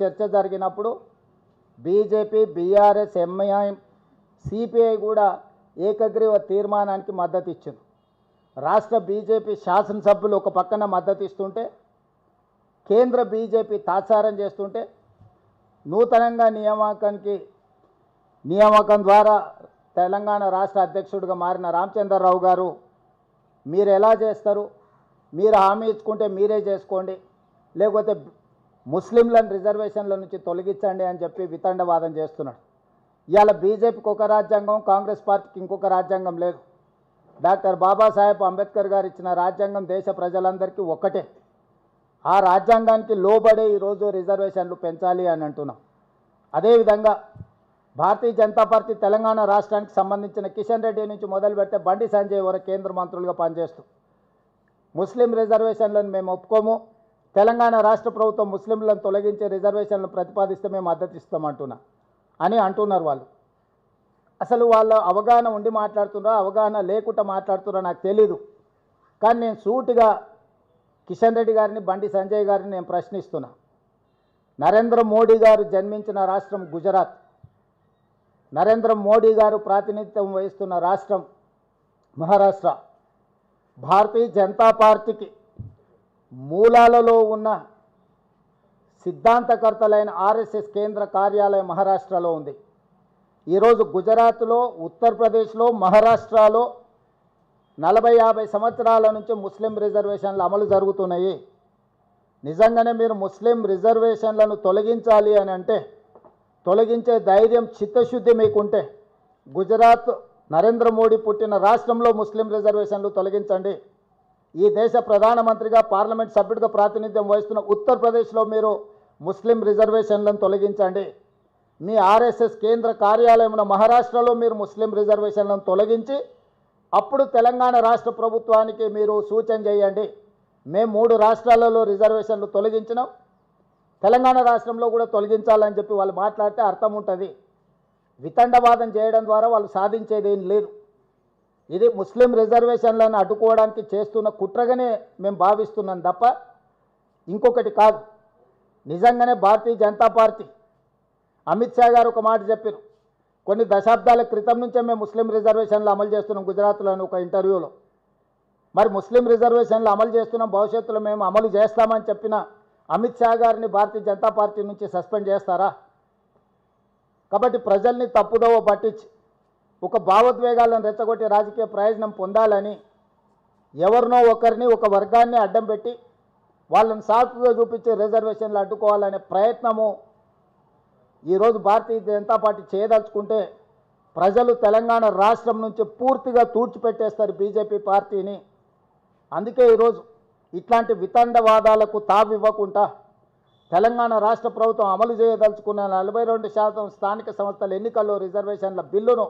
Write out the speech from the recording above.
చర్చ జరిగినప్పుడు BJP, BRS, MIM, CPI కూడా ఏకగ్రీవ తీర్మానానికి మద్దతు ఇచ్చారు. రాష్ట్ర బీజేపీ శాసనసభ్యులు ఒక పక్కన మద్దతు ఇస్తుంటే, కేంద్ర బీజేపీ తాత్సారం చేస్తుంటే, నూతనంగా నియామకం ద్వారా తెలంగాణ రాష్ట్ర అధ్యక్షుడిగా మారిన రామచంద్రరావు గారు, మీరు ఎలా చేస్తారు, మీరు హామీ ఇచ్చుకుంటే మీరే చేసుకోండి, లేకపోతే ముస్లింలను రిజర్వేషన్ల నుంచి తొలగించండి అని చెప్పి వితండవాదం చేస్తున్నాడు. ఇవాళ బీజేపీకి ఒక రాజ్యాంగం, కాంగ్రెస్ పార్టీకి ఇంకొక రాజ్యాంగం లేదు. డాక్టర్ బాబాసాహెబ్ అంబేద్కర్ గారు ఇచ్చిన రాజ్యాంగం దేశ ప్రజలందరికీ ఒక్కటే. ఆ రాజ్యాంగానికి లోబడే ఈరోజు రిజర్వేషన్లు పెంచాలి అని అంటున్నాం. అదేవిధంగా భారతీయ జనతా పార్టీ తెలంగాణ రాష్ట్రానికి సంబంధించిన కిషన్ రెడ్డి నుంచి మొదలు పెడితే బండి సంజయ్ వరకు కేంద్ర మంత్రులుగా పనిచేస్తూ ముస్లిం రిజర్వేషన్లను మేము ఒప్పుకోము, తెలంగాణ రాష్ట్ర ప్రభుత్వం ముస్లింలను తొలగించే రిజర్వేషన్లను ప్రతిపాదిస్తే మేము మద్దతు ఇస్తామంటున్నా అని అంటున్నారు. వాళ్ళు అసలు వాళ్ళ అవగాహన ఉండి మాట్లాడుతున్నారో అవగాహన లేకుండా మాట్లాడుతున్నారో నాకు తెలీదు. కానీ నేను సూటిగా కిషన్ రెడ్డి గారిని, బండి సంజయ్ గారిని నేను ప్రశ్నిస్తున్నా. నరేంద్ర మోడీ గారు జన్మించిన రాష్ట్రం గుజరాత్, నరేంద్ర మోడీ గారు ప్రాతినిధ్యం వహిస్తున్న రాష్ట్రం మహారాష్ట్ర. భారతీయ జనతా పార్టీకి మూలాలలో ఉన్న సిద్ధాంతకర్తలైన ఆర్ఎస్ఎస్ కేంద్ర కార్యాలయం మహారాష్ట్రలో ఉంది. ఈరోజు గుజరాత్లో, ఉత్తరప్రదేశ్లో, మహారాష్ట్రలో 40-50 సంవత్సరాల నుంచి ముస్లిం రిజర్వేషన్లు అమలు జరుగుతున్నాయి. నిజంగానే మీరు ముస్లిం రిజర్వేషన్లను తొలగించాలి అని అంటే, తొలగించే ధైర్యం, చిత్తశుద్ధి మీకుంటే గుజరాత్ నరేంద్ర మోడీ పుట్టిన రాష్ట్రంలో ముస్లిం రిజర్వేషన్లు తొలగించండి. ఈ దేశ ప్రధానమంత్రిగా, పార్లమెంట్ సభ్యుడిగా ప్రాతినిధ్యం వహిస్తున్న ఉత్తరప్రదేశ్లో మీరు ముస్లిం రిజర్వేషన్లను తొలగించండి. మీ ఆర్ఎస్ఎస్ కేంద్ర కార్యాలయం మహారాష్ట్రలో మీరు ముస్లిం రిజర్వేషన్లను తొలగించి అప్పుడు తెలంగాణ రాష్ట్ర ప్రభుత్వానికి మీరు సూచన చేయండి. మేము 3 రాష్ట్రాలలో రిజర్వేషన్లు తొలగించినాం, తెలంగాణ రాష్ట్రంలో కూడా తొలగించాలని చెప్పి వాళ్ళు మాట్లాడితే అర్థం ఉంటుంది. వితండవాదం చేయడం ద్వారా వాళ్ళు సాధించేది ఏం లేదు. ఇది ముస్లిం రిజర్వేషన్లను అడ్డుకోవడానికి చేస్తున్న కుట్రగానే మేము భావిస్తున్నాం తప్ప ఇంకొకటి కాదు. నిజంగానే భారతీయ జనతా పార్టీ, అమిత్ షా గారు ఒక మాట చెప్పారు, కొన్ని దశాబ్దాల క్రితం నుంచే మేము ముస్లిం రిజర్వేషన్లు అమలు చేస్తున్నాం గుజరాత్లోని ఒక ఇంటర్వ్యూలో. మరి ముస్లిం రిజర్వేషన్లు అమలు చేస్తున్నాం, భవిష్యత్తులో మేము అమలు చేస్తామని చెప్పిన అమిత్ షా గారిని భారతీయ జనతా పార్టీ నుంచి సస్పెండ్ చేస్తారా? కాబట్టి ప్రజల్ని తప్పుదోవ పట్టించి ఒక భావోద్వేగాలను రెచ్చగొట్టి రాజకీయ ప్రయోజనం పొందాలని ఎవరినో ఒకరిని, ఒక వర్గాన్ని అడ్డం పెట్టి వాళ్ళని సాకుగా చూపించి రిజర్వేషన్లు అడ్డుకోవాలనే ప్రయత్నము ఈరోజు భారతీయ జనతా పార్టీ చేయదలుచుకుంటే ప్రజలు తెలంగాణ రాష్ట్రం నుంచి పూర్తిగా తూర్చిపెట్టేస్తారు బీజేపీ పార్టీని. అందుకే ఈరోజు ఇట్లాంటి వితండవాదాలకు తావివ్వకుండా తెలంగాణ రాష్ట్ర ప్రభుత్వం అమలు చేయదలుచుకున్న 42% స్థానిక సంస్థల ఎన్నికల్లో రిజర్వేషన్ల బిల్లును